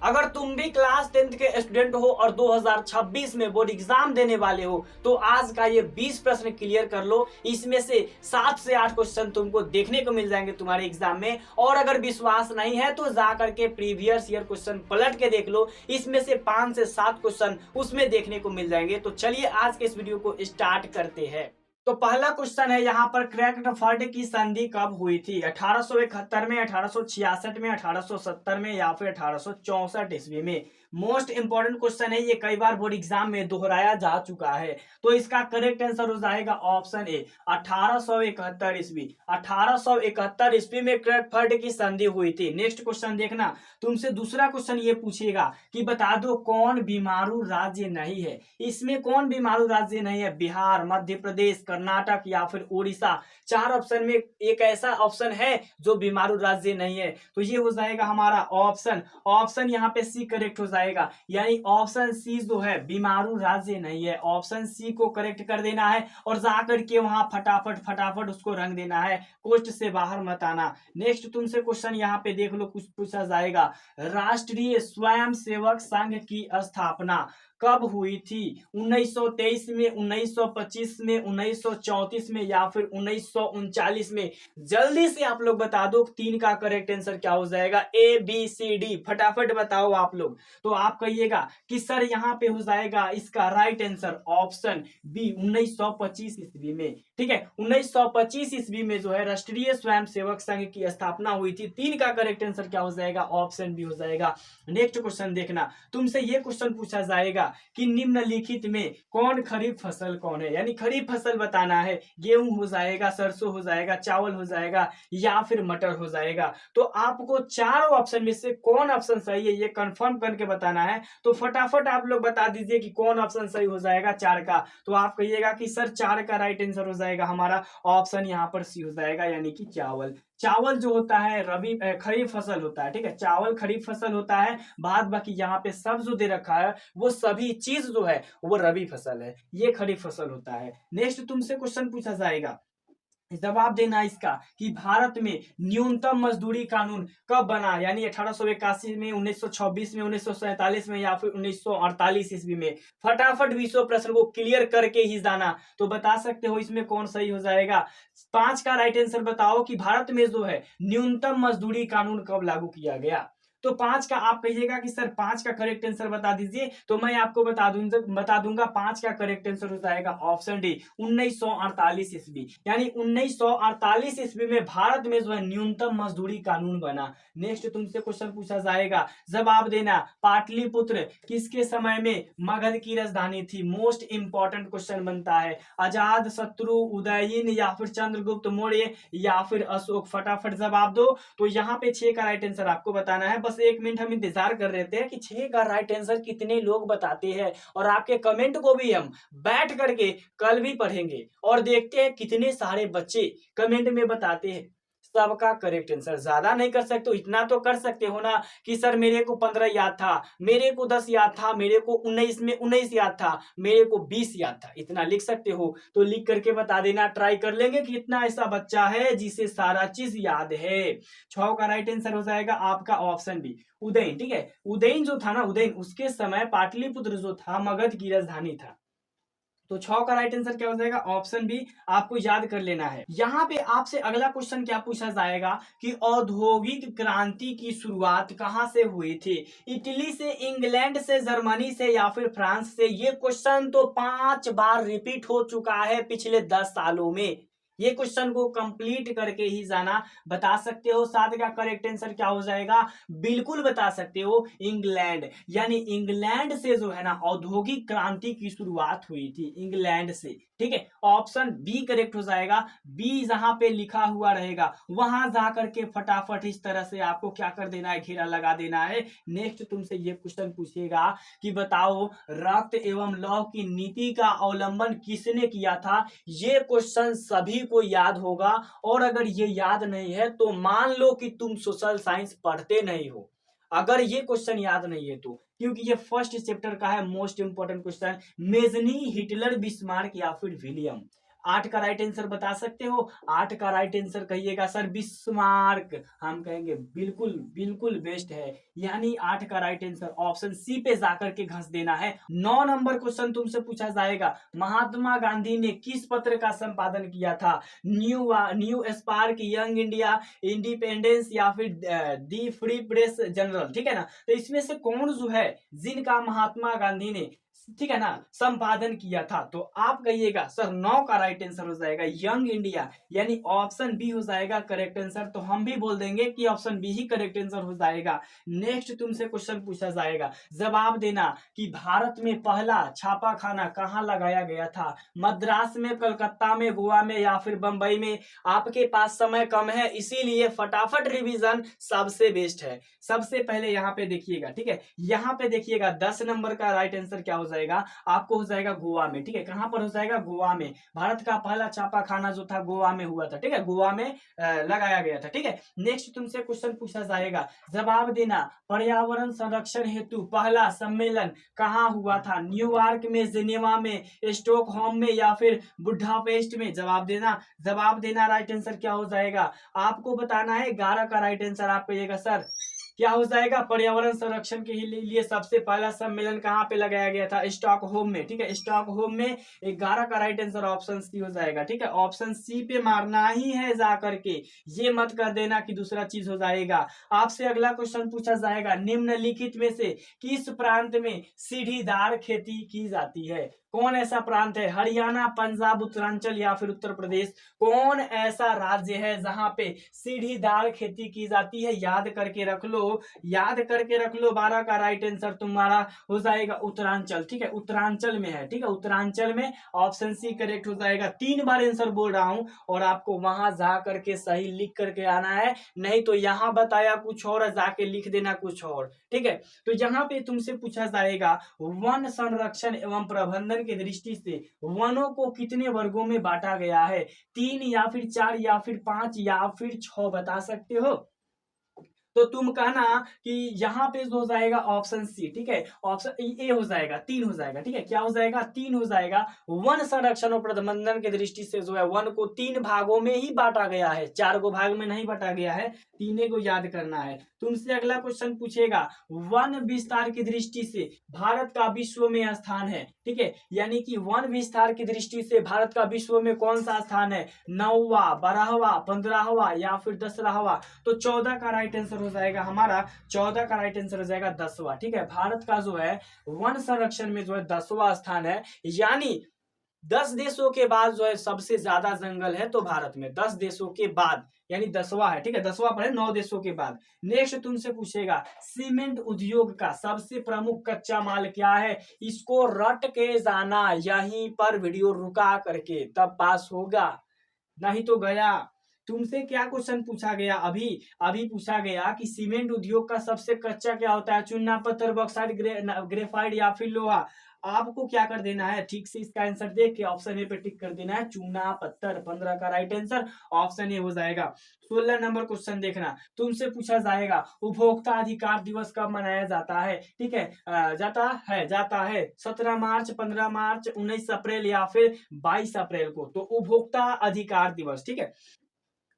अगर तुम भी क्लास 10th के स्टूडेंट हो और 2026 में बोर्ड एग्जाम देने वाले हो तो आज का ये 20 प्रश्न क्लियर कर लो। इसमें से 7 से 8 क्वेश्चन तुमको देखने को मिल जाएंगे तुम्हारे एग्जाम में। और अगर विश्वास नहीं है तो जा करके प्रीवियस ईयर क्वेश्चन पलट के देख लो, इसमें से 5 से 7 क्वेश्चन उसमें देखने को मिल जाएंगे। तो चलिए आज के इस वीडियो को स्टार्ट करते हैं। तो पहला क्वेश्चन है यहाँ पर, क्रैक्ड की संधि कब हुई थी? 1871 में, 1866 में, 1870 में या फिर 1864 ईस्वी में? मोस्ट इंपॉर्टेंट क्वेश्चन है ये, कई बार बोर्ड एग्जाम में दोहराया जा चुका है। तो इसका करेक्ट आंसर हो जाएगा ऑप्शन ए, 1871 ईस्वी। 1871 ईस्वी में क्रैक्ड की संधि हुई थी। नेक्स्ट क्वेश्चन देखना, तुमसे दूसरा क्वेश्चन ये पूछेगा कि बता दो कौन बीमारू राज्य नहीं है। इसमें कौन बीमारू राज्य नहीं है? बिहार, मध्य प्रदेश, कर्नाटक या फिर उड़ीसा। 4 ऑप्शन में एक ऐसा ऑप्शन है जो बीमारू राज्य नहीं है, तो ये हो जाएगा हमारा ऑप्शन यहाँ पे सी करेक्ट हो जाएगा। यानी ऑप्शन सी जो है बीमारू राज्य नहीं है। ऑप्शन सी को करेक्ट कर देना है और जाकर के वहां फटाफट उसको रंग देना है, कोष्ट से बाहर मत आना। नेक्स्ट तुमसे क्वेश्चन यहाँ पे देख लो, कुछ पूछा जाएगा, राष्ट्रीय स्वयंसेवक संघ की स्थापना कब हुई थी? 1923 में, 1925 में, 1934 में या फिर 1939 में? जल्दी से आप लोग बता दो, 3 का करेक्ट आंसर क्या हो जाएगा? ए बी सी डी, फटाफट बताओ आप लोग। तो आप कहिएगा कि सर यहाँ पे हो जाएगा इसका राइट आंसर ऑप्शन बी, 1925 ईस्वी में। ठीक है, 1925 ईस्वी में जो है राष्ट्रीय स्वयंसेवक संघ की स्थापना हुई थी। 3 का करेक्ट आंसर क्या हो जाएगा? ऑप्शन बी हो जाएगा। नेक्स्ट क्वेश्चन देखना, तुमसे ये क्वेश्चन पूछा जाएगा कि निम्नलिखित में कौन खरीफ फसल कौन है? यानी खरीफ फसल बताना है। गेहूं हो जाएगा, सरसों हो जाएगा, चावल हो जाएगा या फिर मटर हो जाएगा। तो आपको चारों ऑप्शन में से कौन ऑप्शन सही है ये कंफर्म करके बताना है। तो फटाफट आप लोग बता दीजिए कि कौन ऑप्शन सही हो जाएगा 4 का। तो आप कहिएगा कि सर 4 का राइट आंसर हो जाएगा हमारा ऑप्शन यहाँ पर सी हो जाएगा, यानी कि चावल। चावल जो होता है रबी खरीफ फसल होता है। ठीक है, चावल खरीफ फसल होता है। बाद बाकी यहाँ पे सब जो दे रखा है वो सभी चीज जो है वो रबी फसल है, ये खरीफ फसल होता है। नेक्स्ट तुमसे क्वेश्चन पूछा जाएगा, जवाब देना इसका कि भारत में न्यूनतम मजदूरी कानून कब बना? यानी 1881 में, 1926 में, 1947 में या फिर 1948 ईस्वी में? फटाफट 20 प्रश्न को क्लियर करके ही जाना। तो बता सकते हो इसमें कौन सही हो जाएगा। 5 का राइट आंसर बताओ कि भारत में जो है न्यूनतम मजदूरी कानून कब लागू किया गया। तो 5 का आप कहिएगा कि सर 5 का करेक्ट आंसर बता दीजिए, तो मैं आपको बता दूंगा 5 का करेक्ट आंसर हो जाएगा ऑप्शन डी, 1948 ईस्वी। यानी 1948 ईस्वी में भारत में जो है न्यूनतम मजदूरी कानून बना। नेक्स्ट तुमसे क्वेश्चन पूछा जाएगा, जवाब देना, पाटलिपुत्र किसके समय में मगध की राजधानी थी? मोस्ट इंपॉर्टेंट क्वेश्चन बनता है। अजाद शत्रु, उदयन या फिर चंद्रगुप्त मौर्य या फिर अशोक? फटाफट जवाब दो। तो यहाँ पे 6 का राइट आंसर आपको बताना है। बस 1 मिनट हम इंतजार कर रहे थे कि 6 का राइट आंसर कितने लोग बताते हैं, और आपके कमेंट को भी हम बैठ करके कल भी पढ़ेंगे और देखते हैं कितने सारे बच्चे कमेंट में बताते हैं सबका करेक्ट आंसर। ज्यादा नहीं कर सकते, इतना तो कर सकते हो ना कि सर मेरे को 15 याद था, मेरे को 10 याद था, मेरे को 19 में 19 याद था, मेरे को 20 याद था। इतना लिख सकते हो तो लिख करके बता देना। ट्राई कर लेंगे कि इतना ऐसा बच्चा है जिसे सारा चीज याद है। 6 का राइट आंसर हो जाएगा आपका ऑप्शन बी, उदयन। ठीक है, उदयन जो था ना, उदयन उसके समय पाटलिपुत्र जो था मगध की राजधानी था। तो 6 का राइट आंसर क्या हो जाएगा? ऑप्शन बी आपको याद कर लेना है। यहाँ पे आपसे अगला क्वेश्चन क्या पूछा जाएगा कि औद्योगिक क्रांति की शुरुआत कहाँ से हुई थी? इटली से, इंग्लैंड से, जर्मनी से या फिर फ्रांस से? ये क्वेश्चन तो 5 बार रिपीट हो चुका है पिछले 10 सालों में। ये क्वेश्चन को कंप्लीट करके ही जाना। बता सकते हो 7 का करेक्ट आंसर क्या हो जाएगा? बिल्कुल बता सकते हो, इंग्लैंड। यानी इंग्लैंड से जो है ना औद्योगिक क्रांति की शुरुआत हुई थी, इंग्लैंड से। ठीक है, ऑप्शन बी करेक्ट हो जाएगा। बी जहां पे लिखा हुआ रहेगा वहां जाकर के फटाफट इस तरह से आपको क्या कर देना है? घेरा लगा देना है। नेक्स्ट तुमसे ये क्वेश्चन पूछेगा कि बताओ रक्त एवं लौह की नीति का अवलंबन किसने किया था? ये क्वेश्चन सभी को याद होगा, और अगर ये याद नहीं है तो मान लो कि तुम सोशल साइंस पढ़ते नहीं हो, अगर ये क्वेश्चन याद नहीं है तो। क्योंकि ये फर्स्ट चैप्टर का है, most important question. Mazzini, Hitler, Bismarck या फिर विलियम? 8 का राइट आंसर बता सकते हो? 8 का राइट आंसर कहिएगा सर बिस्मार्क। हम कहेंगे बिल्कुल बिल्कुल बेस्ट है, यानी 8 का राइट आंसर ऑप्शन सी पे जाकर के घस देना है। 9 नंबर क्वेश्चन तुमसे पूछा जाएगा, महात्मा गांधी ने किस पत्र का संपादन किया था? New spark, young India, independence या फिर दी फ्री प्रेस जनरल, ठीक है ना। तो इसमें से कौन जो है जिनका महात्मा गांधी ने, ठीक है ना, संपादन किया था? तो आप कहिएगा सर 9 का राइट आंसर हो जाएगा यंग इंडिया, यानी ऑप्शन बी हो जाएगा करेक्ट आंसर। तो हम भी बोल देंगे कि ऑप्शन बी ही करेक्ट आंसर हो जाएगा। नेक्स्ट तुमसे क्वेश्चन पूछा जाएगा, जवाब देना कि भारत में पहला छापा खाना कहाँ लगाया गया था? मद्रास में, कलकत्ता में, गोवा में या फिर बंबई में? आपके पास समय कम है, इसीलिए फटाफट रिवीजन सबसे बेस्ट है। सबसे पहले यहाँ पे देखिएगा, ठीक है, यहाँ पे देखिएगा 10 नंबर का राइट आंसर क्या हो जाएगा? आपको हो जाएगा गोवा में, ठीक है। कहां पर हो जाएगा? गोवा में। भारत का पहला छापा खाना जो था गोवा में हुआ था, ठीक है, गोवा में लगाया गया था, ठीक है। नेक्स्ट तुमसे क्वेश्चन पूछा जाएगा, जवाब देना पर्यावरण संरक्षण हेतु पहला सम्मेलन कहां हुआ था? न्यूयॉर्क में, जेनेवा में, स्टॉकहोम में या फिर बुडापेस्ट में? जवाब देना राइट आंसर क्या हो जाएगा? आपको बताना है 11 का राइट आंसर। आप कहिएगा सर क्या हो जाएगा? पर्यावरण संरक्षण के लिए सबसे पहला सम्मेलन कहाँ पे लगाया गया था? स्टॉकहोम में, ठीक है, स्टॉकहोम में। 11 का राइट आंसर ऑप्शन सी हो जाएगा, ठीक है। ऑप्शन सी पे मारना ही है जा करके, ये मत कर देना कि दूसरा चीज हो जाएगा। आपसे अगला क्वेश्चन पूछा जाएगा, निम्नलिखित में से किस प्रांत में सीढ़ीदार खेती की जाती है? कौन ऐसा प्रांत है? हरियाणा, पंजाब, उत्तरांचल या फिर उत्तर प्रदेश? कौन ऐसा राज्य है जहां पे सीढ़ीदार खेती की जाती है? याद करके रख लो, 12 का राइट आंसर तुम्हारा हो जाएगा उत्तरांचल, ठीक है, उत्तरांचल में है, ठीक है, उत्तरांचल में। ऑप्शन सी करेक्ट हो जाएगा। 3 बार आंसर बोल रहा हूं और आपको वहां जा करके सही लिख करके आना है, नहीं तो यहां बताया कुछ और, जाके लिख देना कुछ और, ठीक है। तो यहाँ पे तुमसे पूछा जाएगा, वन संरक्षण एवं प्रबंधन की दृष्टि से वनों को कितने वर्गों में बांटा गया है? 3 या फिर 4 या फिर 5 या फिर 6 बता सकते हो? तो तुम कहना कि यहाँ पे हो जाएगा ऑप्शन सी, ठीक है, ऑप्शन ए हो जाएगा, 3 हो जाएगा, ठीक है, क्या हो जाएगा? 3 हो जाएगा। वन संरक्षण और प्रबंधन की दृष्टि से जो है वन को 3 भागों में ही बांटा गया है, 4 को भाग में नहीं बांटा गया है, 3 को याद करना है। तुमसे अगला क्वेश्चन पूछेगा, वन विस्तार की दृष्टि से भारत का विश्व में स्थान है, ठीक है, यानी कि वन विस्तार की दृष्टि से भारत का विश्व में कौन सा स्थान है? 9वां, 12वां, 15वां या फिर 10वां? तो 14 का राइट आंसर हो जाएगा हमारा, 14 का राइट आंसर हो जाएगा 10वां, ठीक है। भारत का जो है वन संरक्षण में जो है 10वां स्थान है, यानी 10 देशों के बाद जो है सबसे ज्यादा जंगल है तो भारत में 10 देशों के बाद, यानी 10वां है, ठीक है, 10वां पर है 9 देशों के बाद। नेक्स्ट तुमसे पूछेगा, सीमेंट उद्योग का सबसे प्रमुख कच्चा माल क्या है? इसको रट के जाना, यहीं पर वीडियो रुका करके तब पास होगा, नहीं तो गया। तुमसे क्या क्वेश्चन पूछा गया? अभी पूछा गया कि सीमेंट उद्योग का सबसे कच्चा क्या होता है? चूना, पत्थर, बॉक्साइट, ग्रेफाइट या फिर लोहा? आपको क्या कर देना है, ठीक से इसका आंसर देख के ऑप्शन ए पे टिक कर देना है, चूना पत्थर। 15 का राइट आंसर ऑप्शन ए हो जाएगा। 16 नंबर क्वेश्चन देखना, तुमसे पूछा जाएगा, उपभोक्ता अधिकार दिवस कब मनाया जाता है? ठीक है, जाता है 17 मार्च, 15 मार्च, 19 अप्रैल या फिर 22 अप्रैल को। तो उपभोक्ता अधिकार दिवस, ठीक है,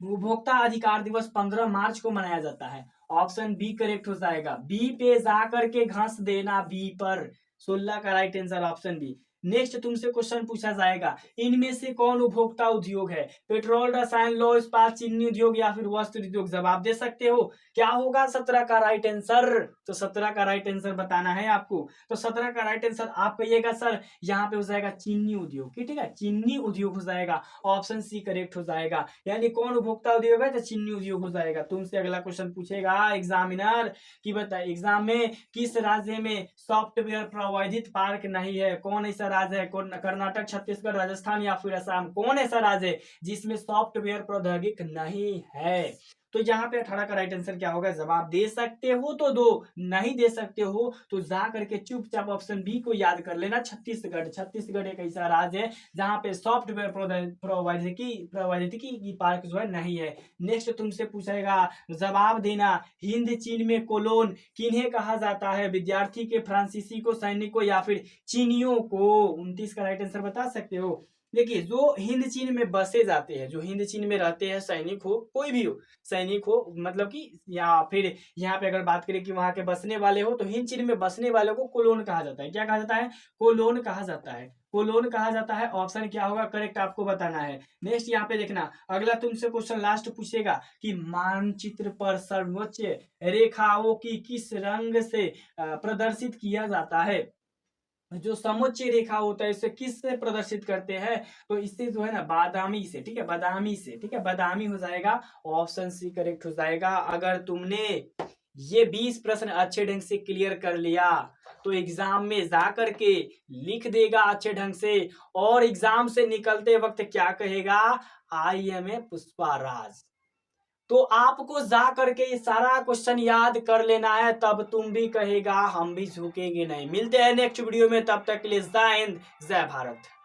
उपभोक्ता अधिकार दिवस 15 मार्च को मनाया जाता है। ऑप्शन बी करेक्ट हो जाएगा, बी पे जाकर के घास देना, बी पर। 16 का right answer option B. Next तुमसे क्वेश्चन पूछा जाएगा, इनमें से कौन उपभोक्ता उद्योग है? पेट्रोल, रसायन, लौह इस्पात, चीनी उद्योग या फिर वस्त्र उद्योग? जवाब दे सकते हो, क्या होगा 17 का राइट आंसर? तो 17 का राइट आंसर बताना है आपको। तो 17 का राइट आंसर आप कहिएगा सर यहाँ पे हो जाएगा चीनी उद्योग, ठीक है, चीनी उद्योग हो जाएगा। ऑप्शन सी करेक्ट हो जाएगा, यानी कौन उपभोक्ता उद्योग है? तो चीनी उद्योग हो जाएगा। तुमसे अगला क्वेश्चन पूछेगा एग्जामिनर की, बता एग्जाम में किस राज्य में सॉफ्टवेयर प्रवर्धित पार्क नहीं है? कौन ऐसा राज्य है? कर्नाटक, छत्तीसगढ़, राजस्थान या फिर असम? कौन ऐसा राज्य है जिसमें सॉफ्टवेयर प्रौद्योगिक नहीं है? तो यहाँ पे 18 का राइट आंसर क्या होगा? जवाब दे सकते हो तो दो, नहीं दे सकते हो तो जा करके चुपचाप ऑप्शन बी को याद कर लेना, छत्तीसगढ़ एक ऐसा राज्य है जहाँ पे सॉफ्टवेयर प्रौद्योगिकी की पार्क जो है नहीं है। नेक्स्ट तुमसे पूछेगा, जवाब देना, हिंद चीन में कोलोन किन्हें कहा जाता है? विद्यार्थी के, फ्रांसीसी को, सैनिक को या फिर चीनियों को? 29 का राइट आंसर बता सकते हो? देखिए जो हिंद चीन में बसे जाते हैं, जो हिंद चीन में रहते हैं, सैनिक हो कोई भी हो, सैनिक हो मतलब कि, या फिर यहाँ पे अगर बात करें कि वहाँ के बसने वाले हो, तो हिंद चीन में बसने वालों को कोलोन कहा जाता है। क्या कहा जाता है? कोलोन कहा जाता है, कोलोन कहा जाता है। ऑप्शन क्या होगा करेक्ट आपको बताना है। नेक्स्ट यहाँ पे देखना, अगला तुमसे क्वेश्चन लास्ट पूछेगा कि मानचित्र पर सर्वोच्च रेखाओं की किस रंग से प्रदर्शित किया जाता है। जो समोच्च रेखा होता है इसे किससे प्रदर्शित करते हैं? तो इससे जो है ना बादामी से, ठीक है, बादामी से, ठीक है, बादामी हो जाएगा। ऑप्शन सी करेक्ट हो जाएगा। अगर तुमने ये 20 प्रश्न अच्छे ढंग से क्लियर कर लिया तो एग्जाम में जा करके लिख देगा अच्छे ढंग से, और एग्जाम से निकलते वक्त क्या कहेगा? I M A Pushpa Raj. तो आपको जा करके ये सारा क्वेश्चन याद कर लेना है, तब तुम भी कहेगा हम भी झुकेंगे नहीं। मिलते हैं नेक्स्ट वीडियो में, तब तक के लिए जय हिंद जय भारत।